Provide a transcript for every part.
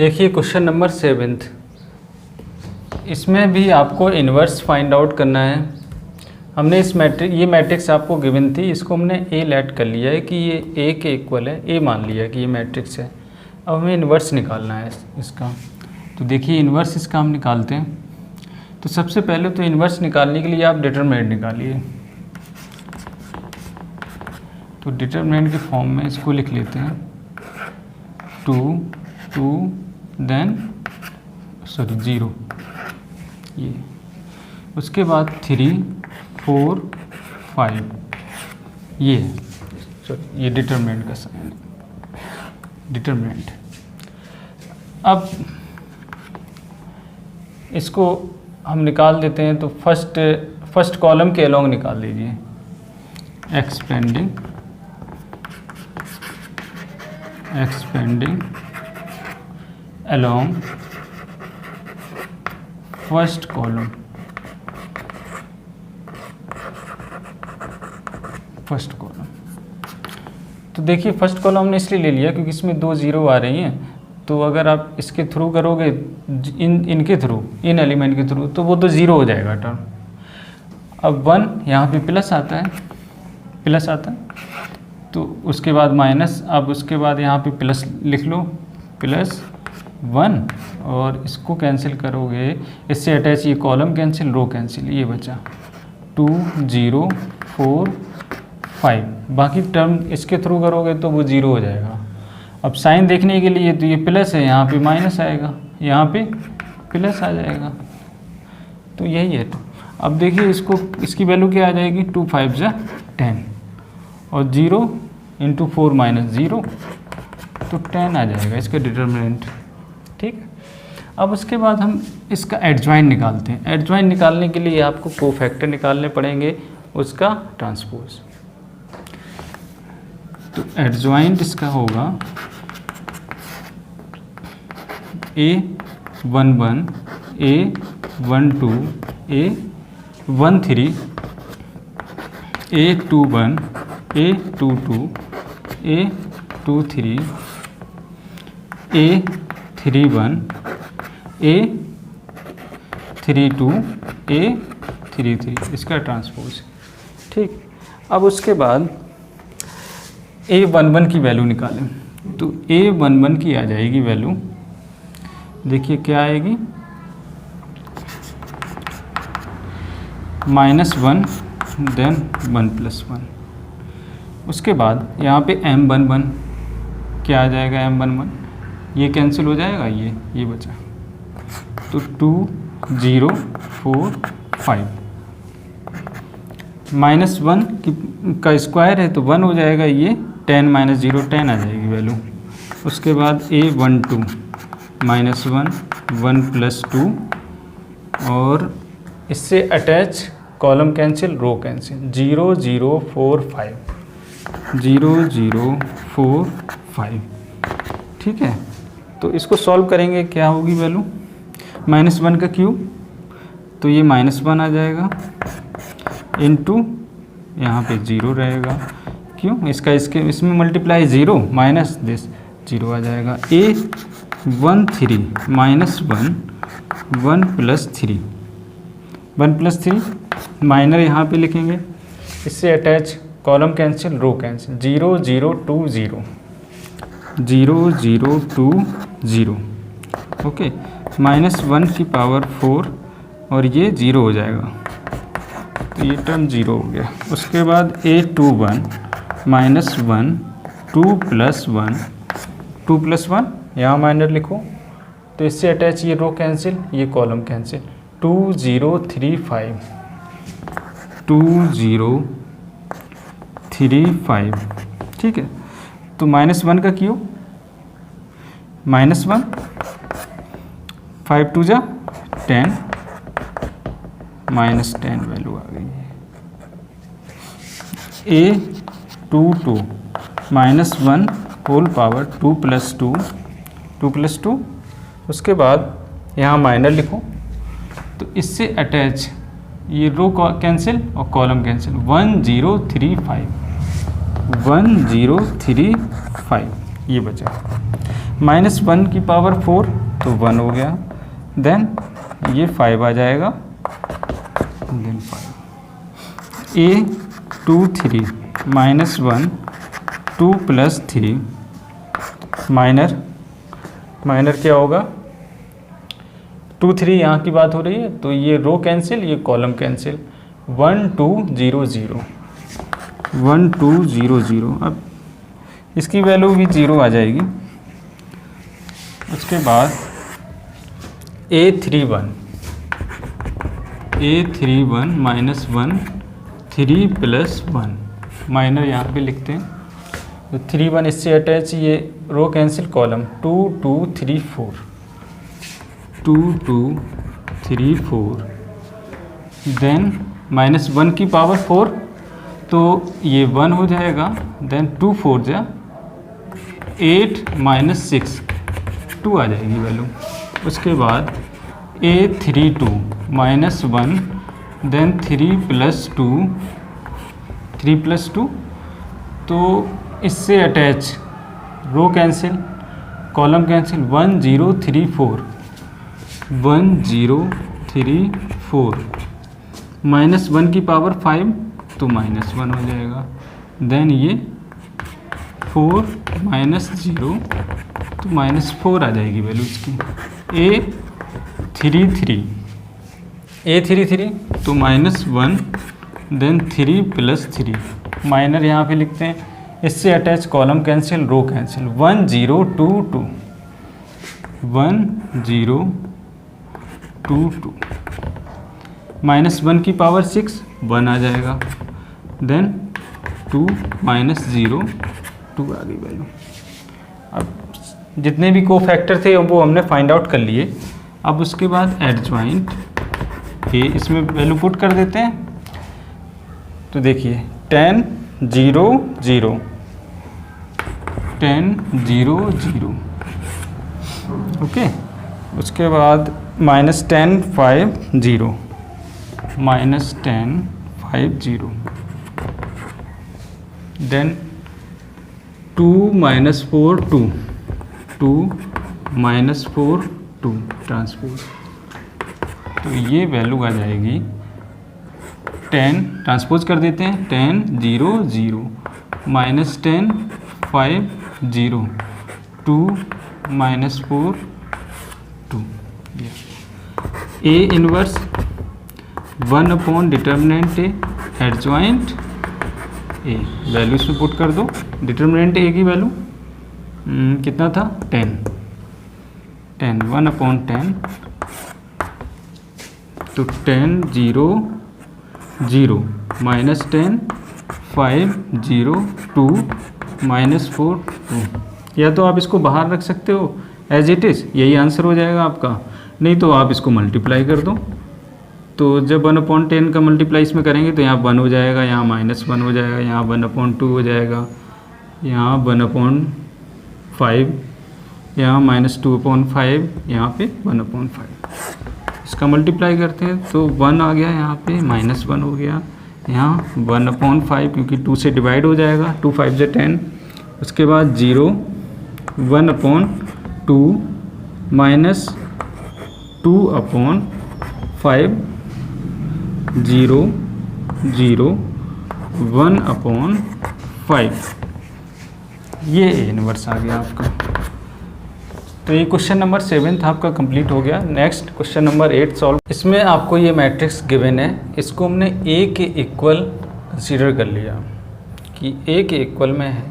देखिए question number 7th, इसमें भी आपको इन्वर्स फाइंड आउट करना है। हमने ये मैट्रिक्स आपको गिवन थी, इसको हमने ए लेट कर लिया है कि ये ए के इक्वल है, ए मान लिया कि ये मैट्रिक्स है। अब हमें इन्वर्स निकालना है इसका। तो देखिए इन्वर्स इसका हम निकालते हैं। तो सबसे पहले तो इन्वर्स निकालने के लिए आप डिटरमिनेंट निकालिए। तो डिटरमिनेंट के फॉर्म में इसको लिख लेते हैं 2 देन 0, ये उसके बाद 3 4 5, ये डिटरमिनेंट का साइन है, डिटरमिनेंट। अब इसको हम निकाल देते हैं। तो फर्स्ट कॉलम के अलोंग निकाल लीजिए, एक्सपेंडिंग अलोंग फर्स्ट कॉलम, तो देखिए फर्स्ट कॉलम हमने इसलिए ले लिया क्योंकि इसमें 2 0 आ रही हैं। तो अगर आप इसके थ्रू करोगे, इनके थ्रू, इन एलिमेंट के थ्रू, तो वो तो 0 हो जाएगा टर्म। अब 1 यहाँ पे प्लस आता है, तो उसके बाद माइनस, अब उसके बाद यहाँ पे प्लस लिख लो, +1, और इसको कैंसिल करोगे, इससे अटैच ये कॉलम कैंसिल, रो कैंसिल, ये बचा 2 0 4 5। बाकी टर्म इसके थ्रू करोगे तो वो 0 हो जाएगा। अब साइन देखने के लिए तो ये प्लस है, यहाँ पे माइनस आएगा, यहाँ पे प्लस आ जाएगा, तो यही है। अब देखिए इसकी वैल्यू क्या आ जाएगी, 2 5 10, और 0 × 4 - 0, तो 10 आ जाएगा इसका डिटरमिनेंट। ठीक है। अब उसके बाद हम इसका एडजॉइंट निकालते हैं। एडजॉइंट निकालने के लिए आपको कोफैक्टर निकालने पड़ेंगे, उसका ट्रांसपोज। तो एडजॉइंट इसका होगा A11 A12 A13 A21 A22 A23 A31 A32 A33, इसका ट्रांसपोज। ठीक। अब उसके बाद A11 की वैल्यू निकालें। तो A11 की आ जाएगी वैल्यू, देखिए क्या आएगी, -1 देन 1 + 1। उसके बाद यहाँ पे M11 क्या आ जाएगा, M11 ये कैंसिल हो जाएगा, ये बचा, तो 2 0 4 5, -1 का स्क्वायर है तो 1 हो जाएगा, ये 10 - 0 10 आ जाएगी वैल्यू। उसके बाद A12 -1 1 + 2, और इससे अटैच कॉलम कैंसिल, रो कैंसिल, 0 0 4 5 0 0 4 5। ठीक है। तो इसको सॉल्व करेंगे, क्या होगी वैल्यू, -1 का क्यूब, तो ये -1 आ जाएगा, इनटू यहाँ पे 0 रहेगा, क्यों, इसमें मल्टीप्लाई 0 माइनस दिस 0 आ जाएगा। A13 -1 1 + 3 1 + 3, माइनर यहाँ पे लिखेंगे, इससे अटैच कॉलम कैंसिल, रो कैंसिल, 0 0 2 0 0 0 2 0, ओके, -1 की पावर 4, और ये 0 हो जाएगा, तो ये टर्म 0 हो गया। उसके बाद A21 -1 2 + 1 2 + 1, यहाँ माइनर लिखो, तो इससे अटैच ये रो कैंसिल, ये कॉलम कैंसिल, 2 0 3 5 2 0 3 5। ठीक है। तो -1 का क्यूब, -1 5 2 10 -10 वैल्यू आ गई है। A22 -1 होल पावर 2 + 2 2 + 2, उसके बाद यहाँ माइनर लिखो, तो इससे अटैच ये रो कैंसिल और कॉलम कैंसिल, 1 0 3 5 1 0 3 5, ये बचा -1 की पावर 4 तो 1 हो गया, देन ये 5 आ जाएगा, देन 5 A 2 3 -1 2 + 3 माइनर क्या होगा 2 3 यहाँ की बात हो रही है तो ये रो कैंसिल, ये कॉलम कैंसिल, 1 2 0 0 1 2 0 0। अब इसकी वैल्यू भी 0 आ जाएगी। उसके बाद A31 -1 3 + 1 माइनर यहाँ पे लिखते हैं तो 3 1 इससे अटैच, ये रो कैंसिल, कॉलम 2 2 3 4 2 2 3 4, देन -1 की पावर 4 तो ये 1 हो जाएगा, देन 2 4 जा 8 -6 2 आ जाएगी वैल्यू। उसके बाद A32 -1 देन 3 + 2 तो इससे attach row cancel, column cancel, 1 0 3 4 1 0 3 4 -1 की पावर 5 तो -1 हो जाएगा, देन ये 4 -0 तो -4 आ जाएगी वैल्यू इसकी। A33 तो -1 देन 3 + 3 माइनर यहाँ पे लिखते हैं, इससे अटैच कॉलम कैंसिल, रो कैंसिल, 1 0 2 2 1 0 2 2 -1 की पावर 6 1 आ जाएगा, देन 2 -0 2 आ गई वैल्यू। अब जितने भी को फैक्टर थे वो हमने फाइंड आउट कर लिए। अब उसके बाद एडजॉइंट ए इसमें वैल्यू पुट कर देते हैं। तो देखिए 10 0 0 10 0 0 ओके। उसके बाद -10 5 0 -10 5 0 देन 2 -4 2 2 -4 2 ट्रांसपोज, तो ये वैल्यू आ जाएगी 10, ट्रांसपोज कर देते हैं, 10 0 0 -10 5 0 2 -4 2। A inverse 1 determinant A adjoint A, value इसमें पुट कर दो। डिटर्मिनेंट ए की वैल्यू कितना था 10 1/10 तो 10 0 0 -10 5 0 2 -4 2। या तो आप इसको बाहर रख सकते हो एज इट इज़, यही आंसर हो जाएगा आपका, नहीं तो आप इसको मल्टीप्लाई कर दो। तो जब 1/10 का मल्टीप्लाई इसमें करेंगे तो यहाँ 1 हो जाएगा, यहाँ -1 हो जाएगा, यहाँ 1/2 हो जाएगा, यहाँ 1/5, यहाँ -2/5, यहाँ पे 1/5। इसका मल्टीप्लाई करते हैं तो 1 आ गया, यहाँ पे -1 हो गया, यहाँ 1/5 क्योंकि 2 से डिवाइड हो जाएगा, 2 5 से 10। उसके बाद 0 1/2 -2/5 0 0 1/5, ये इनवर्स आ गया आपका। तो ये क्वेश्चन नंबर 7 आपका कंप्लीट हो गया। Next question number 8 solve. इसमें आपको ये मैट्रिक्स गिवन है, इसको हमने ए के इक्वल कंसीडर कर लिया कि ए के इक्वल में है,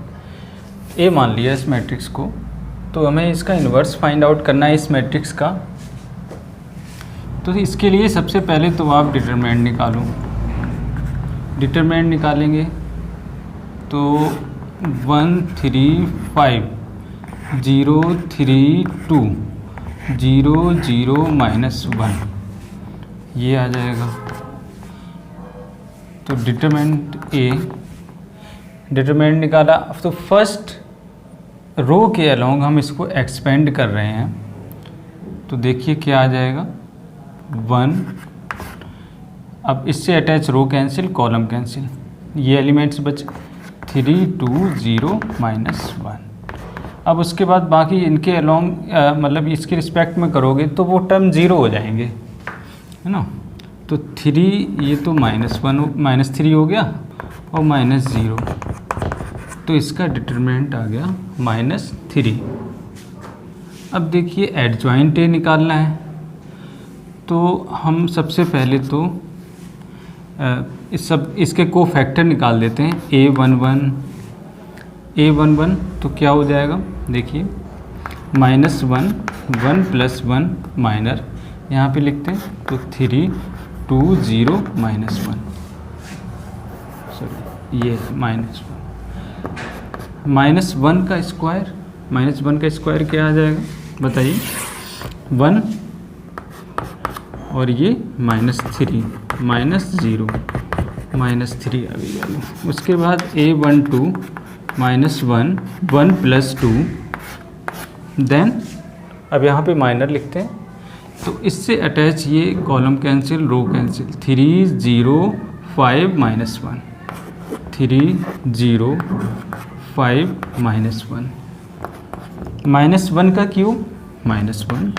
ए मान लिया इस मैट्रिक्स को। तो हमें इसका इन्वर्स फाइंड आउट करना है इस मैट्रिक्स का। तो इसके लिए सबसे पहले तो आप डिटरमिनेंट निकालो। डिटरमिनेंट निकालेंगे तो 1 3 5 0 3 2 0 0 -1 ये आ जाएगा। तो डिटरमिनेंट ए, डिटरमिनेंट निकाला। तो फर्स्ट रो के अलोंग हम इसको एक्सपेंड कर रहे हैं, तो देखिए क्या आ जाएगा 1। अब इससे attach row cancel, column cancel, ये एलिमेंट्स बचे 3 2 0 -1। अब उसके बाद बाकी इनके अलोंग मतलब इसके रिस्पेक्ट में करोगे तो वो टर्म ज़ीरो हो जाएंगे, है ना। तो 3 ये तो -3 हो गया और -0, तो इसका डिटरमिनेंट आ गया -3। अब देखिए एडजॉइंट ए निकालना है, तो हम सबसे पहले तो इसके कोफैक्टर निकाल देते हैं। a11 तो क्या हो जाएगा, देखिए -1 1 + 1 माइनर यहाँ पे लिखते हैं, तो 3 2 0 -1, सॉरी ये -1 का स्क्वायर क्या आ जाएगा बताइए, 1 और ये -3 -0 -3 आ गई वैल्यू। उसके बाद a12 -1 1 + 2, देन अब यहाँ पे माइनर लिखते हैं, तो इससे अटैच ये कॉलम कैंसिल रो कैंसिल, 3 0 5 -1 3 0 5 -1 -1 का क्यूब -1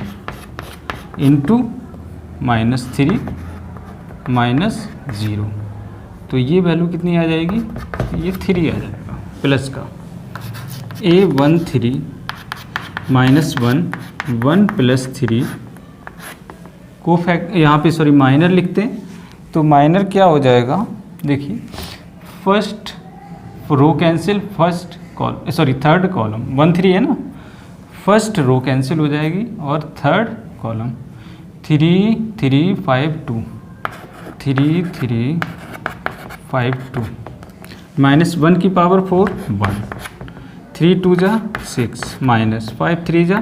इंटू -3 -0, तो ये वैल्यू कितनी आ जाएगी, ये 3 आ जाएगा प्लस का a13 -1 1 + 3 यहाँ पे सॉरी माइनर लिखते हैं, तो माइनर क्या हो जाएगा, देखिए first row cancel third column 1 3 है ना, फर्स्ट रो कैंसिल हो जाएगी और थर्ड कॉलम 3 3 5 2 3 3 5 2 -1 की पावर 4 1 3 2 जा 6 -5 3 जा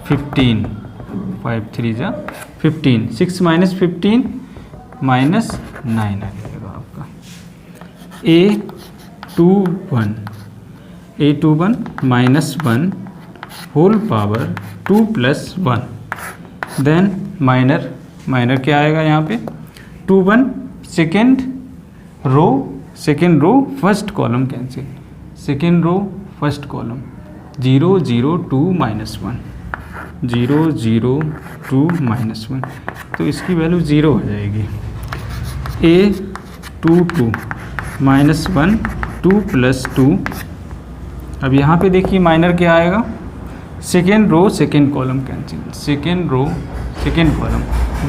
15 5 3 जा 15 6 - 15 -9 आ जाएगा आपका a21 -1 whole power 2 + 1, then minor क्या आएगा यहाँ पे 2 1 second row first column cancel, second row first column 0 0 2 -1 0 0 2 -1, तो इसकी वैल्यू 0 हो जाएगी। a22 -1 2 + 2, अब यहाँ पे देखिए माइनर क्या आएगा, second row second column cancel, second row second column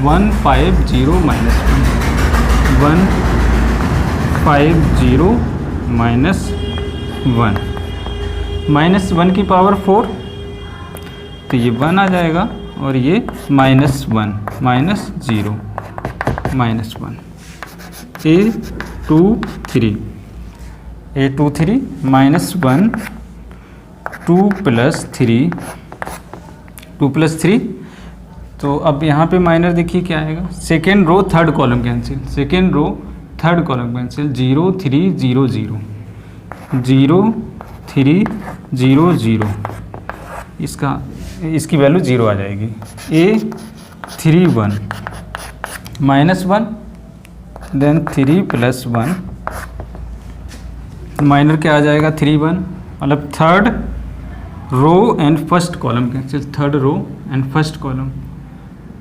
1 5 0 -1 1 5 0 -1 -1 की पावर 4, तो ये 1 आ जाएगा और ये -1 -0 -1 a23 -1 2 + 3, तो अब यहाँ पे माइनर देखिए क्या आएगा, second row third column cancel, second row third column cancel 0 3 0 0 0 3 0 0, इसकी वैल्यू 0 आ जाएगी। a31 -1 देन 3 + 1, माइनर क्या आ जाएगा 3 1, मतलब third row and first column cancel, third row and first column,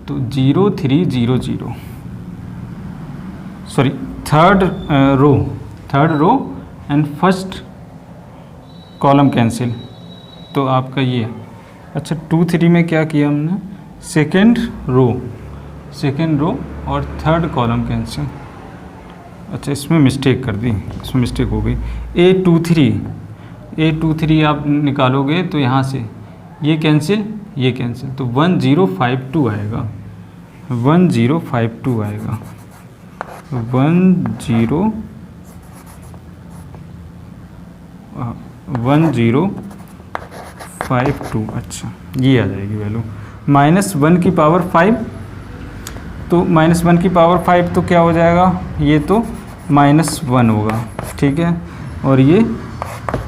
तो 0 3 0 0 sorry third row and first column cancel, तो आपका ये अच्छा 2 3 में क्या किया हमने, सेकेंड रो और थर्ड कॉलम कैंसिल, अच्छा इसमें मिस्टेक कर दी, इसमें मिस्टेक हो गई। a23 आप निकालोगे तो यहाँ से ये कैंसिल तो 1052 आएगा 1052 आएगा 1052, अच्छा ये आ जाएगी वैल्यू। -1 की पावर 5, तो -1 की पावर 5 तो क्या हो जाएगा, ये तो -1 होगा, ठीक है, और ये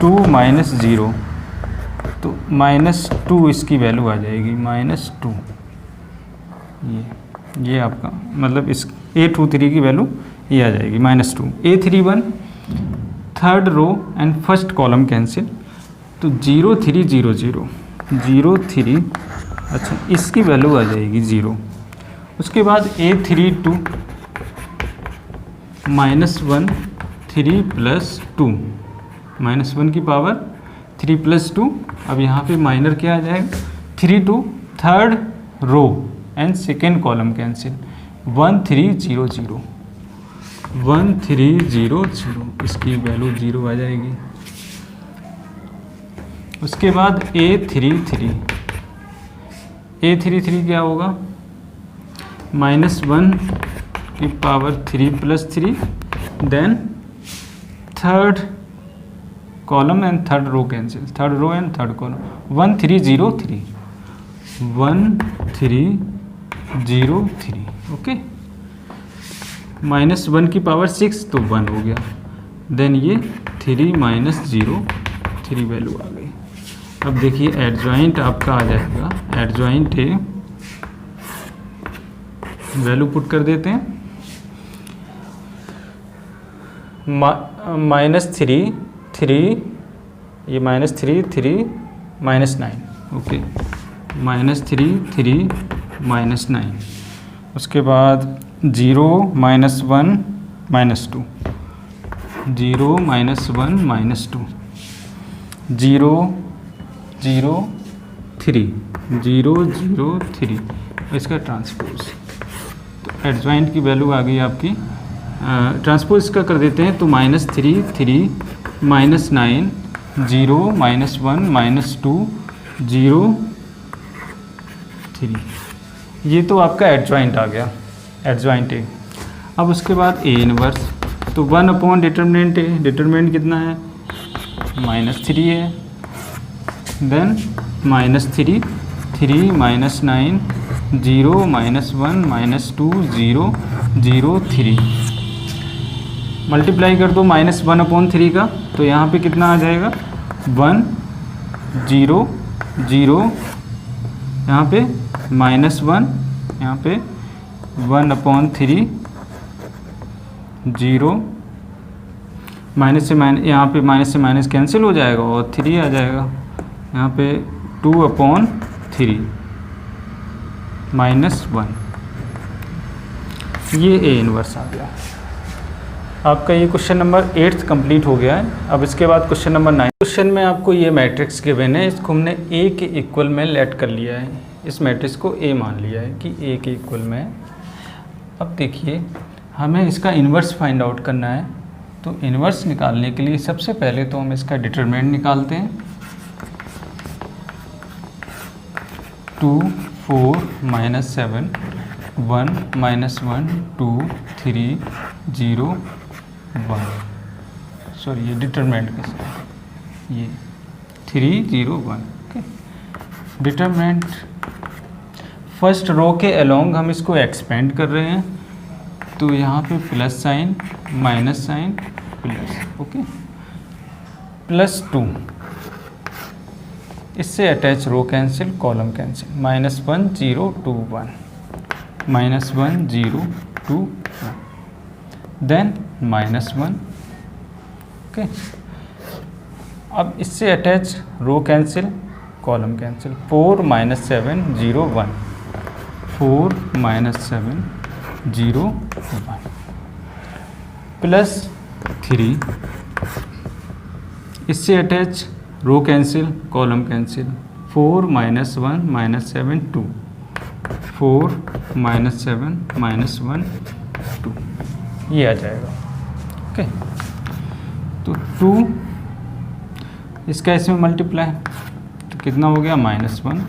2 -0, तो -2 इसकी वैल्यू आ जाएगी -2, ये आपका मतलब इस a23 की वैल्यू ये आ जाएगी -2। a31 third row and first column cancel, तो 0 3 0 0 0 3, अच्छा इसकी वैल्यू आ जाएगी 0। उसके बाद A3 2 -1 3 + 2 -1 की पावर 3 + 2। अब यहाँ पे माइनर क्या आ जाएगा 3 2 third row and second column cancel 1 3 0 0 1 3 0 0, इसकी वैल्यू 0 आ जाएगी। उसके बाद A3 3 क्या होगा -1 की power 3 + 3 then third column and third row cancel, third row and third column 1 3 0 3 1 3 0 3। Okay, -1 की पावर 6 तो 1 हो गया, देन ये 3 - 0 3 वैल्यू आ गई। अब देखिए एडजॉइंट आपका आ जाएगा, एडजॉइंट है वैल्यू पुट कर देते हैं -3 3, ये -3 3 -9। ओके, -3 3 -9। उसके बाद 0 -1 -2 0 -1 -2 0 0 3 0 0 3, इसका ट्रांसपोज। तो एडजॉइंट की वैल्यू आ गई आपकी, ट्रांसपोज इसका कर देते हैं तो -3 3 -9 0 -1 -2 0 3, ये तो आपका एडजॉइंट आ गया, एडजॉइंट है। अब उसके बाद A इनवर्स, तो 1 डिटर्मिनेंट है, डिटर्मिनेंट कितना है -3 है, देन -3 3 -9 0 -1 -2 0 0 3, मल्टीप्लाई कर दो -1/3 का, तो यहाँ पे कितना आ जाएगा 1 0 0, यहाँ पे -1, यहाँ पे 1/3 0, माइनस से माइनस, यहाँ पे माइनस से माइनस कैंसिल हो जाएगा और 3 आ जाएगा, यहाँ पे 2/3 -1, ये A इनवर्स आ गया। आपका ये क्वेश्चन नंबर 8 कंप्लीट हो गया है। अब इसके बाद क्वेश्चन नंबर 9। क्वेश्चन में आपको ये मैट्रिक्स गिवन है, इसको हमने A के इक्वल में लेट कर लिया है, इस मैट्रिक्स को A मान लिया है कि A के इक्वल में है। अब देखिए हमें इसका इन्वर्स फाइंड आउट करना है, तो इन्वर्स निकालने के लिए सबसे पहले तो हम इसका डिटरमिनेंट निकालते हैं। 2 4 -7 1 -1 2 3 0 1, सॉरी ये डिटरमिनेंट के साथ ये 3 0 1। ओके, डिटरमिनेंट फर्स्ट रो के अलोंग हम इसको एक्सपेंड कर रहे हैं, तो यहाँ पे plus sign minus sign plus, okay +2, इससे attach row cancel column cancel, -1 0 2 1 -1 0 2 1 then -1। Okay, अब इससे attach row cancel column cancel, 4 -7 0 1 4 -7 0 1 +3, इससे attach row cancel column cancel, 4 -1 -7 2 4 -7 -1 2, ये आ जाएगा। ओके, तो 2 इसका इसमें मल्टीप्लाई तो कितना हो गया -1,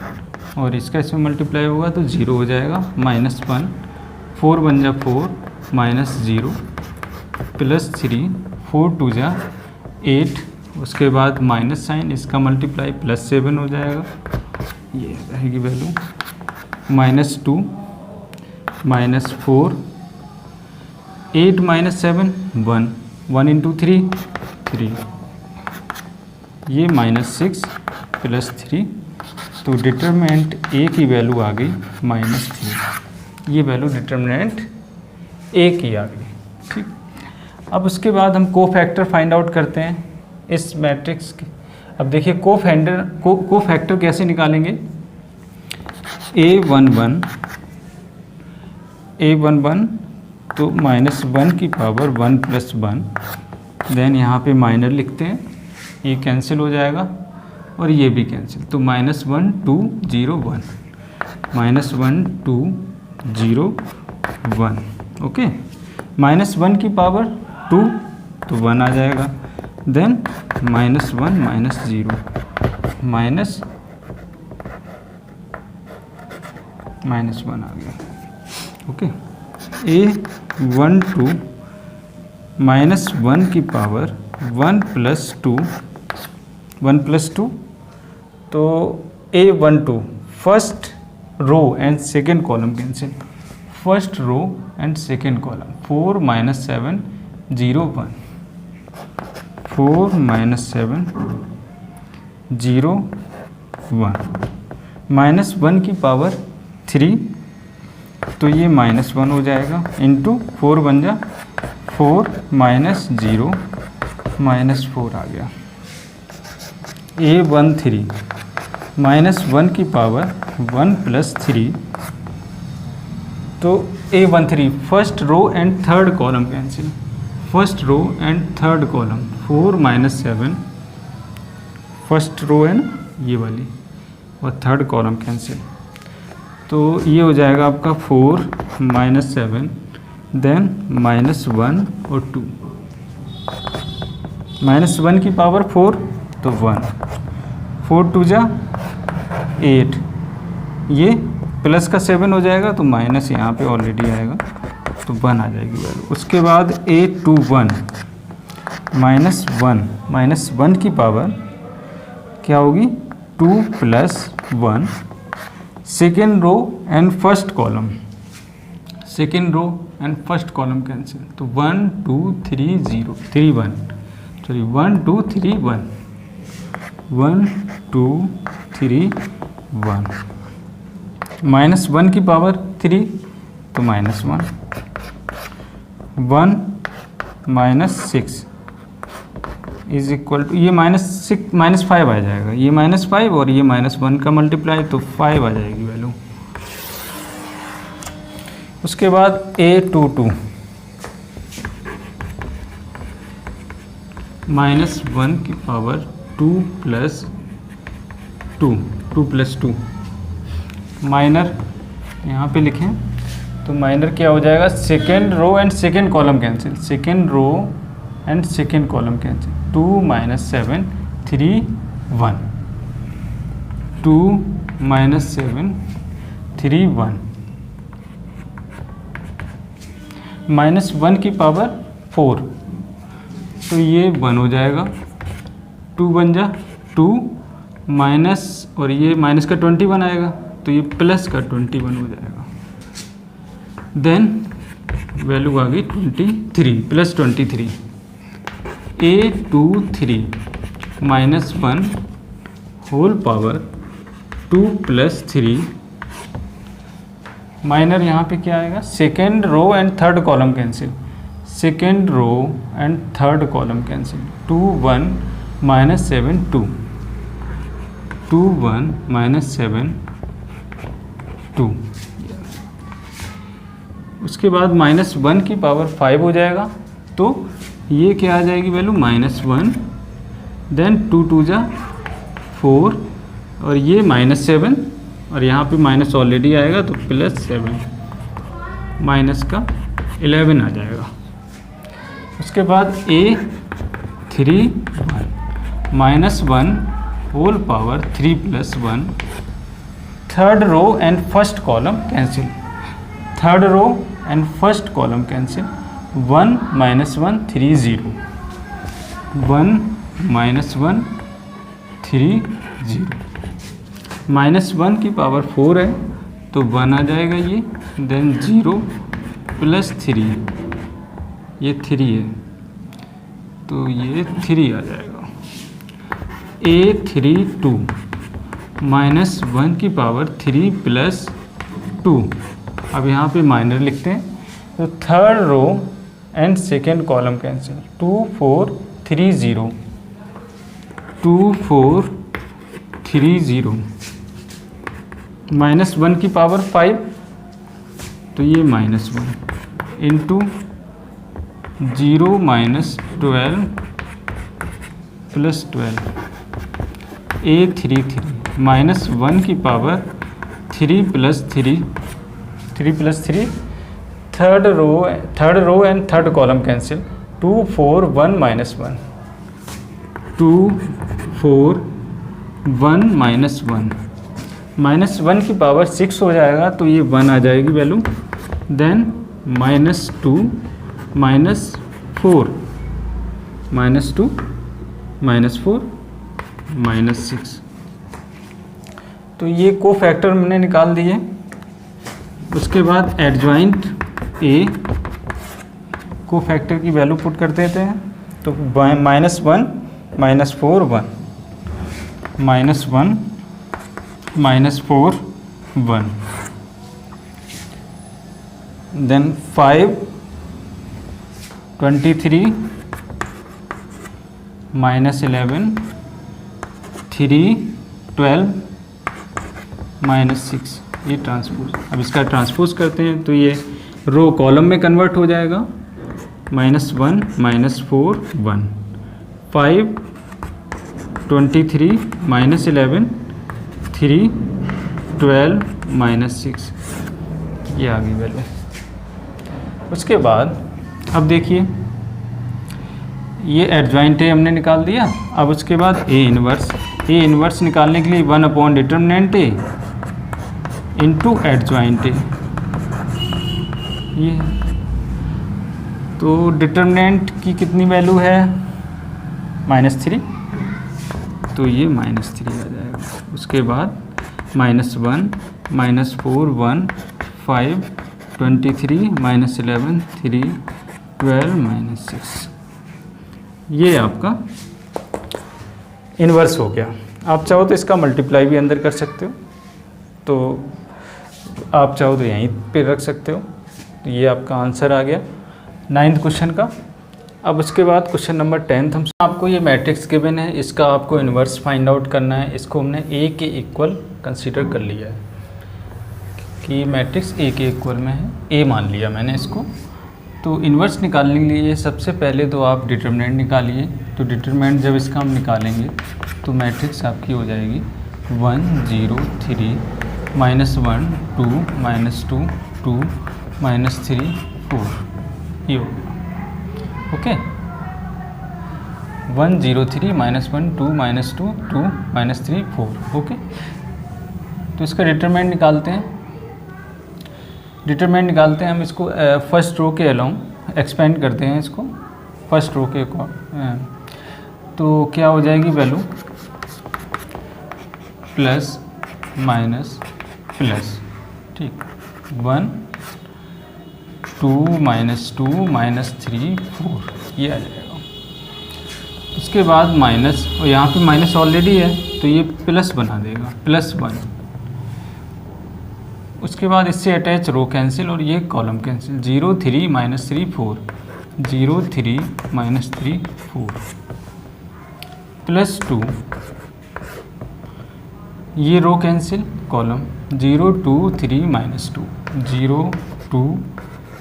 और इसका इसमें मल्टीप्लाई होगा तो 0 हो जाएगा, -1 4 बन जा 4 -0 +3 4 2 जा 8, उसके बाद माइनस साइन, इसका मल्टीप्लाई +7 हो जाएगा, ये रहेगी वैल्यू, -2 -4 8 -7 1 1 × 3 3, ये -6 +3, तो डिटरमिनेंट A की वैल्यू आ गई -3, ये वैल्यू डिटरमिनेंट A की आ गई। ठीक, अब उसके बाद हम कोफैक्टर फाइंड आउट करते हैं इस मैट्रिक्स के। अब देखिए कोफैक्टर कैसे निकालेंगे। a11 तो -1 की पावर 1 + 1, देन यहाँ पे माइनर लिखते हैं, ये कैंसिल हो जाएगा और ये भी कैंसिल, तो -1 2 0 1 -1 2 0 1। ओके, -1 की पावर 2 तो 1 आ जाएगा, देन -1 -0 -1 आ गया। ओके, a12 -1 की पावर 1 + 2 तो a12 first row and second column cancel, first row and second column 4 - 7 0 1 4 - 7 0 1 -1 की पावर 3 तो ये -1 हो जाएगा, इंटू 4 बन जा 4 -0 -4 आ गया। a13 -1 की पावर 1 + 3 तो a13 first row and third column cancel, first row and third column 4 - 7 first row है ना ये वाली, और थर्ड कॉलम कैंसिल, तो ये हो जाएगा आपका 4 - 7 देन -1 और 2, -1 की पावर 4 तो 1 4 2 जा 8, ये प्लस का 7 हो जाएगा तो माइनस यहाँ पे ऑलरेडी आएगा तो 1 आ जाएगी वैल्यू। उसके बाद a21 -1 की पावर क्या होगी 2 + 1 second row and first column, second row and first column cancel, तो 1 2 3 0 3 1 सॉरी 1 2 3 1 1 2 3 1 -1 की पावर 3 तो -1 1 -6 इज इक्वल टू ये -5 आ जाएगा, ये -5 और ये -1 का मल्टीप्लाई तो 5 आ जाएगी वैल्यू। उसके बाद a22 -1 की पावर 2 + 2 माइनर यहाँ पे लिखें तो माइनर क्या हो जाएगा, second row and second column cancel, second row and second column cancel, 2 - 7 3 1 2 - 7 3 1 -1 की पावर 4 तो ये 1 हो जाएगा, 2 बन जा 2 माइनस और ये माइनस का 21 आएगा तो ये प्लस का 21 हो जाएगा, देन वैल्यू आ गई 23 + 23 a23 -1 होल पावर 2 + 3 माइनर यहाँ पे क्या आएगा, second row and third column cancel, second row and third column cancel, 2 1 -7 2 2 1 -7 2। उसके बाद -1 की पावर 5 हो जाएगा तो ये क्या आ जाएगी वैल्यू -1 देन 2 2 जा 4 और ये -7 और यहाँ पे माइनस ऑलरेडी आएगा तो +7 माइनस का 11 आ जाएगा। उसके बाद a31 -1 whole power 3 + 1 third row and first column cancel, third row and first column cancel, 1 -1 3 0 1 -1 3 0 -1 की पावर 4 है तो 1 आ जाएगा ये, देन 0 + 3 ये 3 है तो ये 3 आ जाएगा। a32 -1 की पावर 3 + 2 अब यहाँ पे माइनर लिखते हैं तो third row and second column cancel, 2 4 3 0 2430 -1 की पावर 5, तो ये -1 इंटू 0 -12 + 12 A33 -1 की power 3 + 3 + 3 third row and third column cancel 2 4 1 -1 2 4 1 -1 की पावर 6 हो जाएगा, तो ये 1 आ जाएगी वैल्यू। देन -2 -4 -2 -4 -6, तो ये कोफैक्टर मैंने निकाल दिए। उसके बाद एडजॉइंट ए कोफैक्टर की वैल्यू पुट कर देते हैं, तो -1 -4 1 -1 -4 1, देन 5 23 -11 3 12 -6, ये ट्रांसपोज। अब इसका ट्रांसपोज करते हैं तो ये रो कॉलम में कन्वर्ट हो जाएगा, -1 -4 1 5 23 -11 3 12 -6, ये आ गई वैल्यू। उसके बाद अब देखिए ये एडजॉइंट ए हमने निकाल दिया। अब उसके बाद ए इनवर्स निकालने के लिए 1 determinant A into adjoint A, ये तो डिटर्मिनेंट की कितनी वैल्यू है -3, तो ये -3 आ जाएगा। उसके बाद -1 -4 1 5 23 -11 3 12 -6, ये आपका इन्वर्स हो गया। आप चाहो तो इसका मल्टीप्लाई भी अंदर कर सकते हो, तो आप चाहो तो यहीं पे रख सकते हो। तो ये आपका आंसर आ गया 9th क्वेश्चन का। अब उसके बाद क्वेश्चन नंबर 10th, हम आपको ये मैट्रिक्स गिवन है, इसका आपको इन्वर्स फाइंड आउट करना है। इसको हमने ए के इक्वल कंसीडर कर लिया है कि मैट्रिक्स ए के इक्वल में है, ए मान लिया मैंने इसको। तो इन्वर्स निकालने के लिए सबसे पहले तो आप डिटर्मिनेंट निकालिए। तो डिटर्मिनेंट जब इसका हम निकालेंगे तो मैट्रिक्स आपकी हो जाएगी 1 0 3 -1 2 -2 2 -3 4, ये हो गया। Okay, 1 0 3 -1 2 -2 2 -3 4, okay. तो इसका डिटरमिनेंट निकालते हैं। हम इसको फर्स्ट रो के अलोंग एक्सपेंड करते हैं इसको फर्स्ट रो के तो क्या हो जाएगी वैल्यू प्लस माइनस प्लस, ठीक, 1 2 -2 -3 4, ये आ जाएगा। उसके बाद माइनस, और यहाँ पे माइनस ऑलरेडी है तो ये प्लस बना देगा +1। उसके बाद इससे अटैच रो कैंसिल और ये कॉलम कैंसिल, 0 3 -3 4 0 3 -3 4 +2, ये रो कैंसिल कॉलम 0 2 3 -2 0 2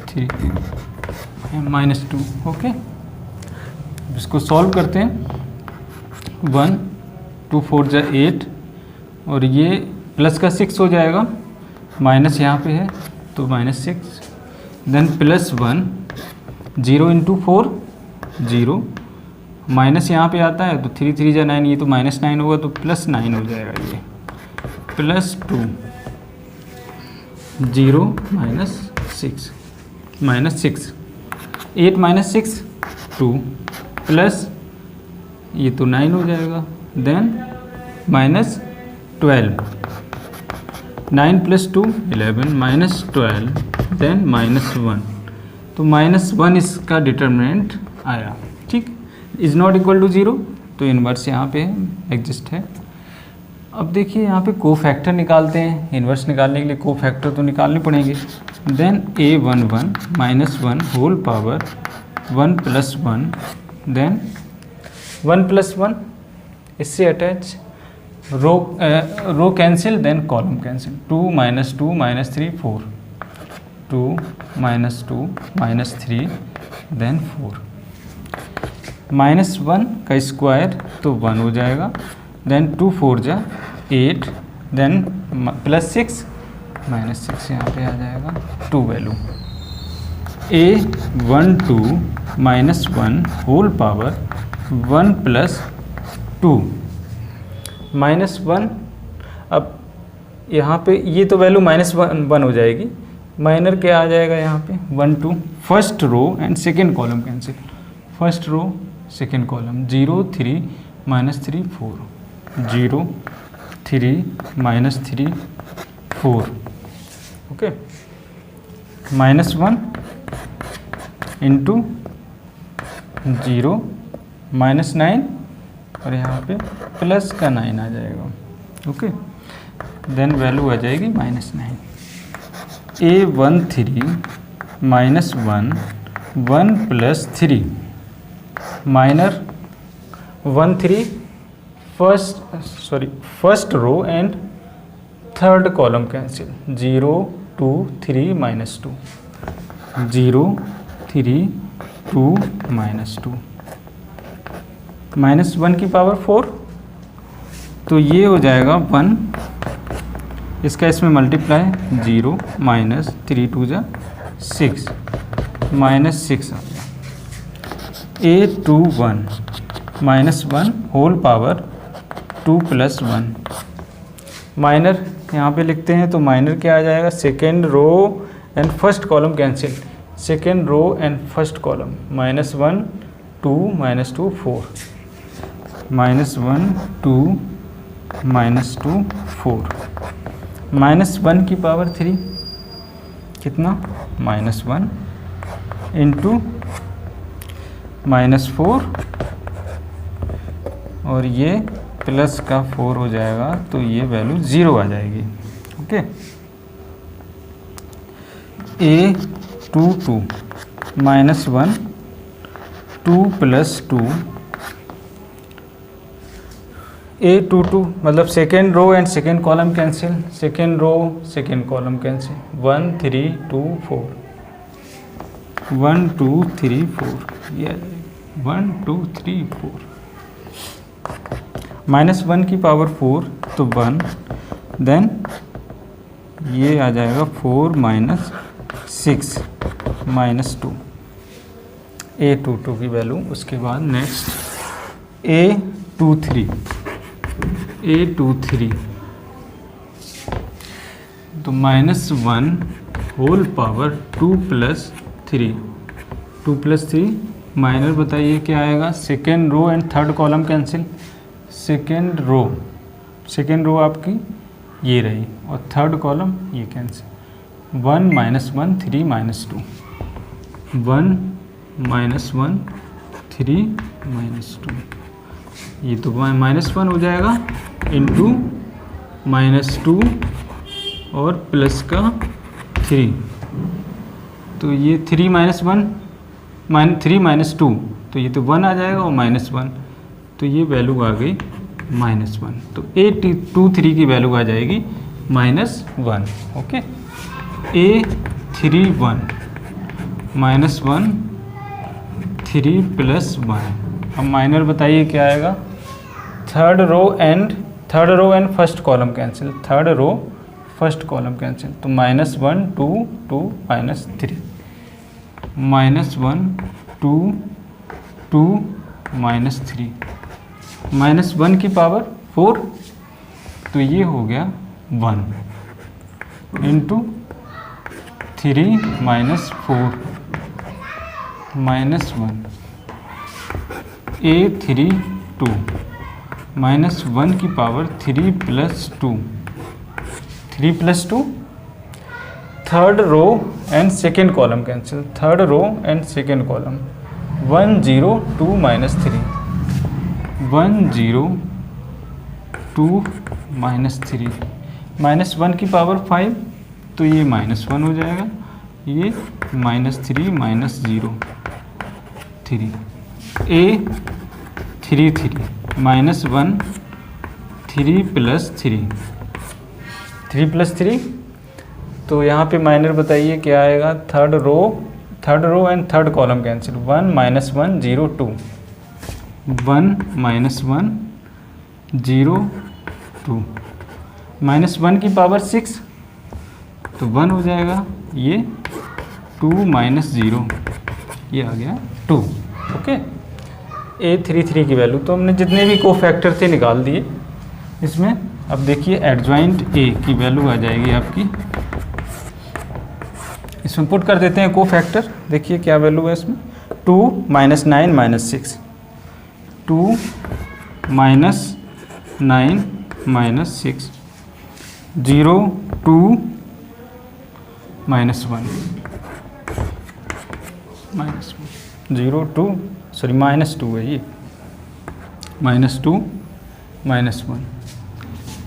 3 -2, ओके। इसको सॉल्व करते हैं, 1 2 4 जा 8 और ये प्लस का 6 हो जाएगा, माइनस यहाँ पे है तो -6, देन +1 0 × 4 0, माइनस यहाँ पे आता है तो 3 3 जा 9, ये तो -9 होगा तो +9 हो जाएगा, ये +2 0 -6 -6 8 -6 2 प्लस ये तो 9 हो जाएगा, देन -12 9 + 2 11 -12 देन -1, तो -1 इसका डिटर्मिनेंट आया, ठीक। इज़ नॉट इक्वल टू 0, तो इन्वर्स यहाँ पे एग्जिस्ट है। अब देखिए यहाँ पे कोफैक्टर निकालते हैं। इन्वर्स निकालने के लिए कोफैक्टर तो निकालने पड़ेंगे। Then A11 -1 whole power 1 + 1, then 1 + 1 इससे attach row cancel then column cancel, 2 - 2 - 3 4, 2 - 2 - 3 then 4, -1 का स्क्वायर तो 1 हो जाएगा, देन 2 4 जा 8, देन +6 -6 यहाँ पे आ जाएगा 2 वैल्यू। A12 - 1 whole power 1 + 2 -1। अब यहाँ पे ये तो वैल्यू -1 हो जाएगी, माइनर क्या आ जाएगा यहाँ पे 1 2, first row and second column cancel, first row second column 0 3 -3 4, 0 3 -3 4, okay, -1 into 0 -9 और यहाँ पे प्लस का 9 आ जाएगा, ओके, देन वैल्यू आ जाएगी -9। A13 - 1 1 + 3, minor 1 3 first row and third column cancel, 0 2 3 -2, 0 3 2 -2, -1 की पावर 4, तो ये हो जाएगा 1, इसका इसमें मल्टीप्लाई 0 -3 2 जा 6 -6 आ गया। A21 - 1 होल पावर 2 + 1, माइनर यहाँ पे लिखते हैं तो माइनर क्या आ जाएगा, second row and first column cancel, second row and first column, -1 2 -2 4, -1 2 -2 4, -1 की पावर 3 कितना, -1 इंटू -4 और ये प्लस का 4 हो जाएगा, तो ये वैल्यू 0 आ जाएगी, ओके। A22 - 1 2 + 2, A22 मतलब second row and second column cancel, second row second column cancel, 1 3 2 4, 1 2 3 4, ये 1 2 3 4, -1 की पावर 4 तो 1, देन ये आ जाएगा 4 -6 -2, A22 की वैल्यू। उसके बाद नेक्स्ट A23 तो -1 होल पावर 2 + 3, 2 + 3, माइनर बताइए क्या आएगा, second row and third column cancel, second row आपकी ये रही और थर्ड कॉलम ये कैंसिल, 1 -1 3 -2, 1 -1 3 -2, ये तो -1 हो जाएगा इंटू -2 और प्लस का 3, तो ये 3 -1 3 -2, तो ये तो 1 आ जाएगा और -1, तो ये वैल्यू आ गई -1, तो A23 की वैल्यू आ जाएगी -1, ओके। A31 - 1 3 + 1, अब माइनर बताइए क्या आएगा, third row and first column cancel, third row first column cancel, तो -1 2 2 -3, -1 2 2 -3, -1 की पावर 4, तो ये हो गया 1 इंटू 3 -4 -1, A32 -1 की power 3 + 2, 3 + 2, third row and second column cancel, third row and second column, 1 0 2 -3, 1 0 2 -3, -1 की पावर 5, तो ये -1 हो जाएगा, ये -3 -0 3, A 3 3 माइनस 1 3 प्लस 3 3 प्लस 3, तो यहाँ पे माइनर बताइए क्या आएगा। Third row and third column cancel. 1 minus 1 0 2, 1 minus 1 0 2, minus 1 की पावर 6 तो 1 हो जाएगा। ये 2 माइनस 0 ये आ गया 2। ओके, A33 की वैल्यू तो हमने जितने भी कोफैक्टर थे निकाल दिए इसमें। अब देखिए एडजॉइंट A की वैल्यू आ जाएगी आपकी, इसमें पुट कर देते हैं कोफैक्टर। देखिए क्या वैल्यू है इसमें, 2 minus 9 minus 6, 2 minus 9 minus 6, 0 2 minus 1 minus 0 2 sorry minus 2 है ये, माइनस 2 माइनस 1,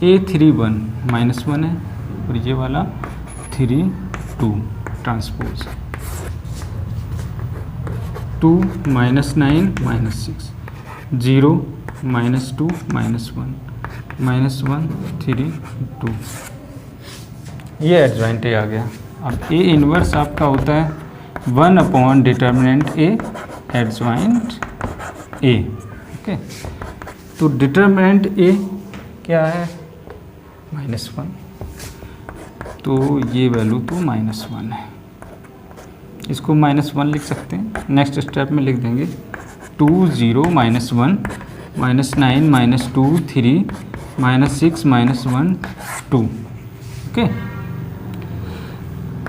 A31 माइनस 1 है और ये वाला 3 2 transpose, 2 minus 9 minus 6, 0 minus 2 minus 1 minus 1 3 2, ये एडजॉइंट A आ गया। अब A इनवर्स आपका होता है 1 upon determinant A adjoint A। Okay, तो डिटर्मिनेंट A क्या है, -1, तो ये वैल्यू तो -1 है, इसको -1 लिख सकते हैं। नेक्स्ट स्टेप में लिख देंगे 2 0 -1 -9 -2 3 -6 -1 2। ओके,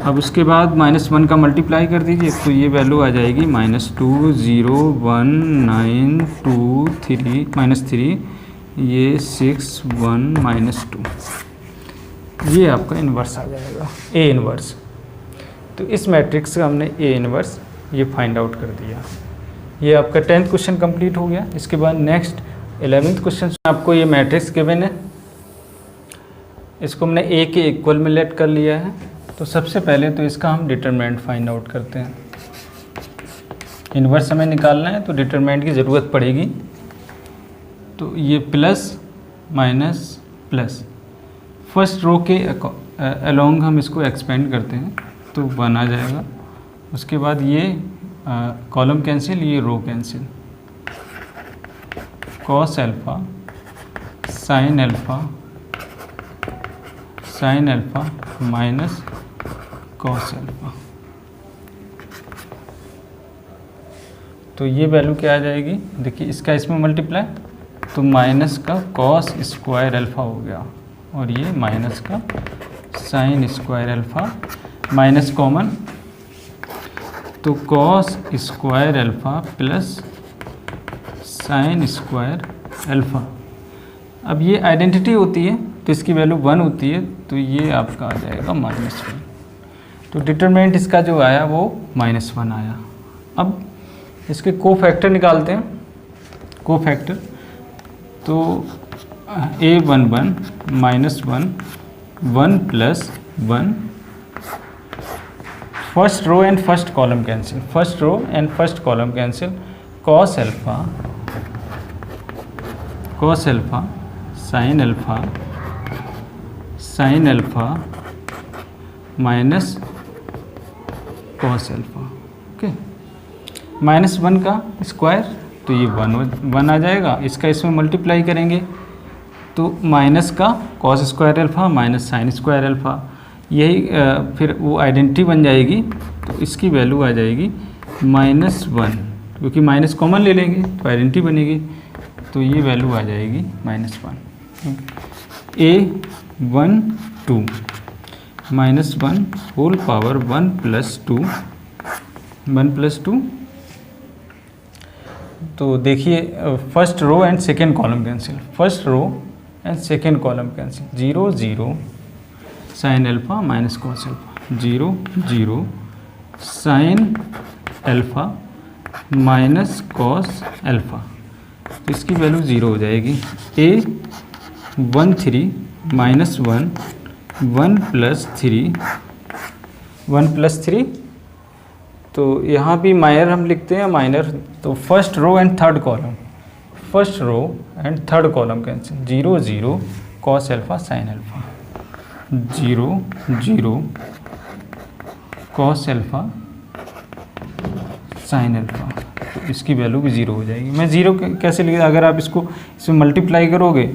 अब उसके बाद -1 का मल्टीप्लाई कर दीजिए तो ये वैल्यू आ जाएगी -2 0 1 9 2 3 -3, ये 6 1 -2, ये आपका इन्वर्स आ जाएगा A इन्वर्स। तो इस मैट्रिक्स का हमने A इन्वर्स ये फाइंड आउट कर दिया। ये आपका 10th क्वेश्चन कंप्लीट हो गया। इसके बाद नेक्स्ट 11th क्वेश्चन आपको ये मैट्रिक्स गिवन है, इसको हमने A के इक्वल में लेट कर लिया है। तो सबसे पहले तो इसका हम डिटरमिनेंट फाइंड आउट करते हैं। इन्वर्स हमें निकालना है तो डिटरमिनेंट की ज़रूरत पड़ेगी। तो ये plus minus plus, first row के अलोंग हम इसको एक्सपेंड करते हैं तो 1 आ जाएगा। उसके बाद ये कॉलम कैंसिल, ये row cancel, cos alpha sine alpha minus cos alpha, तो ये वैल्यू क्या आ जाएगी। देखिए इसका इसमें मल्टीप्लाई तो माइनस का कॉस स्क्वायर एल्फ़ा हो गया और ये माइनस का sine square alpha, minus common तो cos square alpha plus sine square alpha. अब ये आइडेंटिटी होती है तो इसकी वैल्यू 1 होती है, तो ये आपका आ जाएगा -1। तो डिटरमिनेंट इसका जो आया वो -1 आया। अब इसके कोफैक्टर निकालते हैं। कोफैक्टर तो A11 -1 1 plus 1, first row and first column cancel, first row and first column cancel, cos alpha sine alpha minus cos alpha. Okay, -1 का स्क्वायर तो ये 1 आ जाएगा। इसका इसमें मल्टीप्लाई करेंगे तो माइनस का cos square alpha minus sign square alpha, यही फिर वो आइडेंटिटी बन जाएगी। तो इसकी वैल्यू आ जाएगी -1, क्योंकि माइनस कॉमन ले लेंगे तो आइडेंटिटी बनेगी। तो ये वैल्यू आ जाएगी -1। A12 -1 whole power 1 plus 2। तो देखिए first row and second column cancel, first row and second column cancel, 0 0 sine alpha minus cos alpha, 0 0 sine alpha minus cos alpha, तो इसकी वैल्यू 0 हो जाएगी। A13 -1 1 प्लस 3, तो यहाँ भी माइनर हम लिखते हैं माइनर। तो first row and third column, first row and third column cancel, 0 0 cos alpha sine alpha, 0 0 cos alpha sine alpha, इसकी वैल्यू भी 0 हो जाएगी। मैं 0 कैसे लिख, अगर आप इसमें मल्टीप्लाई करोगे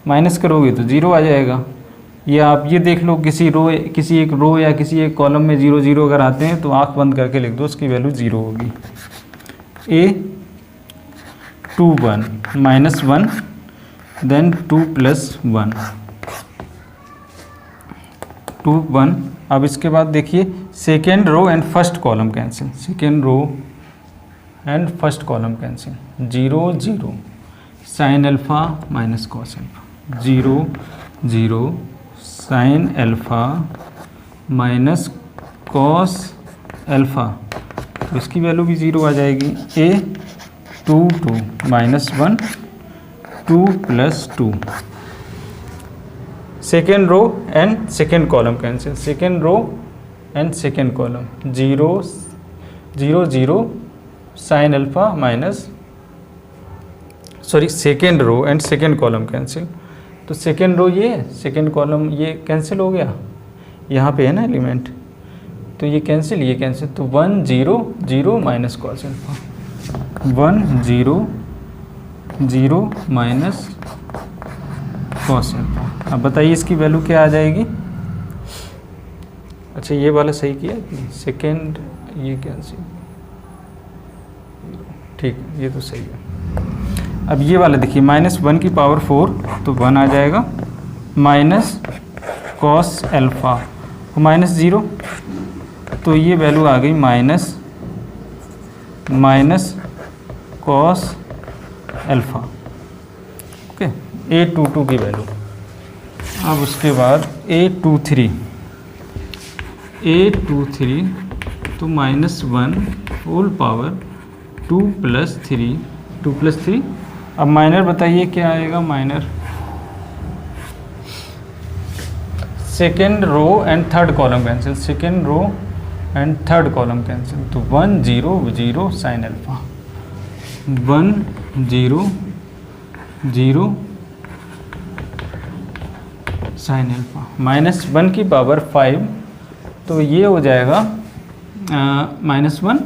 माइनस करोगे तो 0 आ जाएगा। या आप ये देख लो, किसी एक रो या किसी एक कॉलम में 0 0 अगर आते हैं तो आंख बंद करके लिख दो, उसकी वैल्यू 0 होगी। A 2 1 minus 1 then 2 plus 1 2 1। अब इसके बाद देखिए second row and first column cancel, second row and first column cancel, 0 0 sine alpha minus cos alpha, 0 0 sine alpha minus cos alpha, तो इसकी वैल्यू भी 0 आ जाएगी। A 2 2 minus 1 2 plus 2, second row and second column cancel, second row and second column, 0 0 0 sine alpha minus second row and second column cancel. तो second row ये, second column ये cancel हो गया, यहाँ पे है ना एलिमेंट, तो ये कैंसिल ये कैंसिल, तो 1 0 0 minus cos alpha, 1 0 0 minus cos alpha. अब बताइए इसकी वैल्यू क्या आ जाएगी। अच्छा ये वाला सही किया कि सेकेंड ये कैंसिल, ठीक ये तो सही है। अब ये वाला देखिए -1 की पावर 4 तो 1 आ जाएगा, माइनस कॉस अल्फा -0 तो ये वैल्यू आ गई minus cos alpha. Okay, A22 की वैल्यू। अब उसके बाद A23 तो -1 होल पावर 2 प्लस 3। अब माइनर बताइए क्या आएगा minor, second row and third column cancel, second row and third column cancel, तो 1 0 0 साइन अल्फा, 1 0 0 साइन अल्फा, -1 की पावर 5 तो ये हो जाएगा -1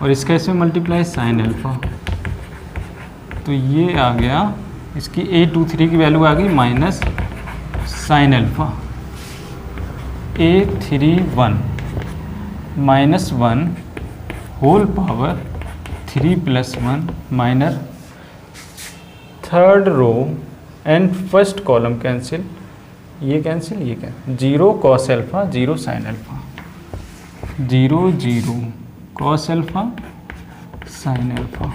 और इसका इसमें मल्टीप्लाई साइन अल्फा, तो ये आ गया, इसकी A23 की वैल्यू आ गई minus sine alpha, A31 -1 whole power 3 plus 1 minor third row and first column cancel, ये कैंसिल ये cancel, 0 cos alpha 0 sine alpha, 0 0 cos alpha sine alpha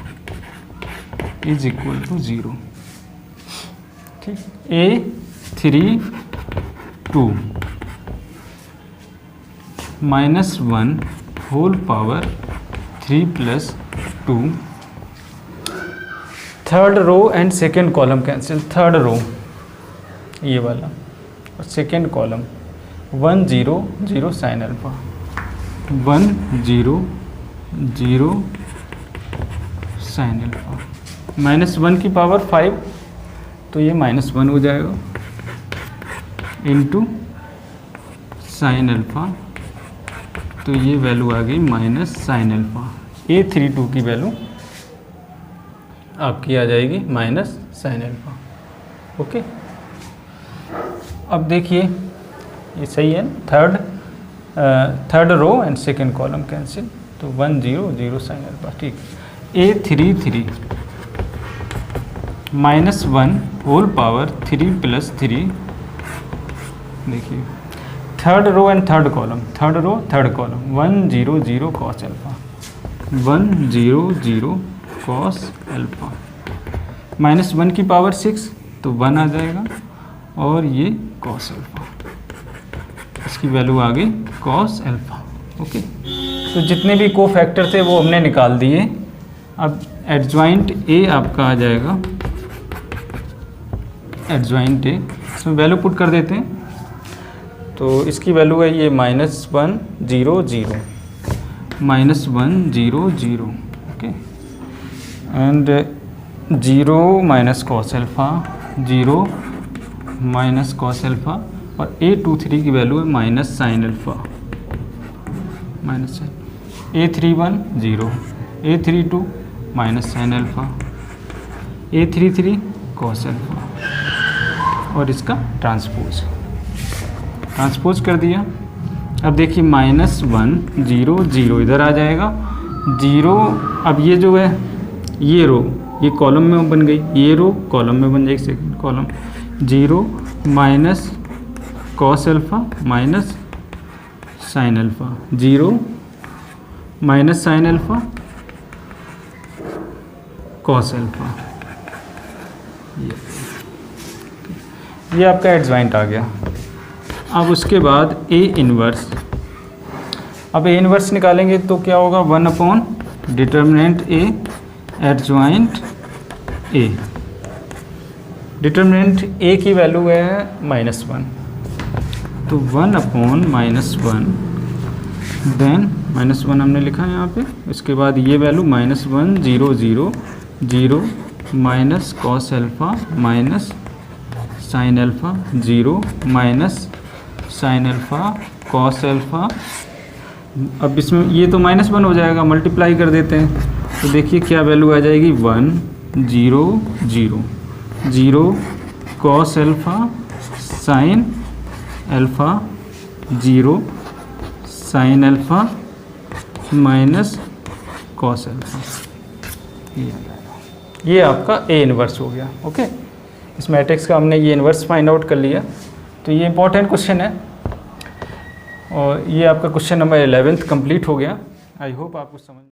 is equal to 0। ठीक, A32 -1 whole power 3 plus 2, third row and second column cancel, third row ये वाला और second column 1 0 0 sine alpha, 1 0 0 sine alpha, -1 की power 5 तो ये -1 हो जाएगा into sine alpha, तो ये वैल्यू आ गई माइनस साइन अल्फा। A32 की वैल्यू आपकी आ जाएगी माइनस साइन अल्फा। ओके, अब देखिए ये सही है, third row and second column cancel, तो 1 0 0 साइन अल्फा। ठीक, A33 -1 होल पावर 3 प्लस 3, देखिए third row and third column, third row third column 1 0 0 cos alpha, 1 0 0 cos alpha, -1 की पावर 6 तो 1 आ जाएगा और ये कॉस अल्फा, इसकी वैल्यू आ गई कॉस अल्फा। ओके, तो जितने भी को फैक्टर थे वो हमने निकाल दिए। अब एडजॉइंट ए आपका आ जाएगा, एडजॉइंट ए, इसमें वैल्यू पुट कर देते हैं, तो इसकी वैल्यू है ये -1 0 0 -1 0 0। Okay, and 0 minus cos alpha, 0 minus cos alpha, और A23 की वैल्यू है minus sine alpha, minus sine, A31 0, A32 minus sine alpha, A33 cos alpha, और इसका ट्रांसपोज कर दिया। अब देखिए -1 0 0 इधर आ जाएगा 0। अब ये जो है ये रो ये कॉलम में बन गई, ये रो कॉलम में बन जाएगी, second column. 0 minus cos alpha minus sine alpha, 0 minus sine alpha cos alpha, ये आपका एडजॉइंट आ गया। अब उसके बाद A इन्वर्स, अब A इन्वर्स निकालेंगे तो क्या होगा 1 determinant A adjoint A। Determinant A की वैल्यू है -1, तो 1/-1 देन -1 हमने लिखा है यहाँ पे। इसके बाद ये value -1 0 0 0 minus cos alpha minus sine alpha, 0 minus sine alpha cos alpha. अब इसमें ये तो -1 हो जाएगा, मल्टीप्लाई कर देते हैं तो देखिए क्या वैल्यू आ जाएगी 1 0 0 0 cos alpha sine alpha, 0 sine alpha minus cos alpha, ये आपका A इन्वर्स हो गया। ओके, इस मैट्रिक्स का हमने ये इन्वर्स फाइंड आउट कर लिया। तो ये इंपॉर्टेंट क्वेश्चन है और ये आपका क्वेश्चन नंबर 11 कंप्लीट हो गया। आई होप आपको समझ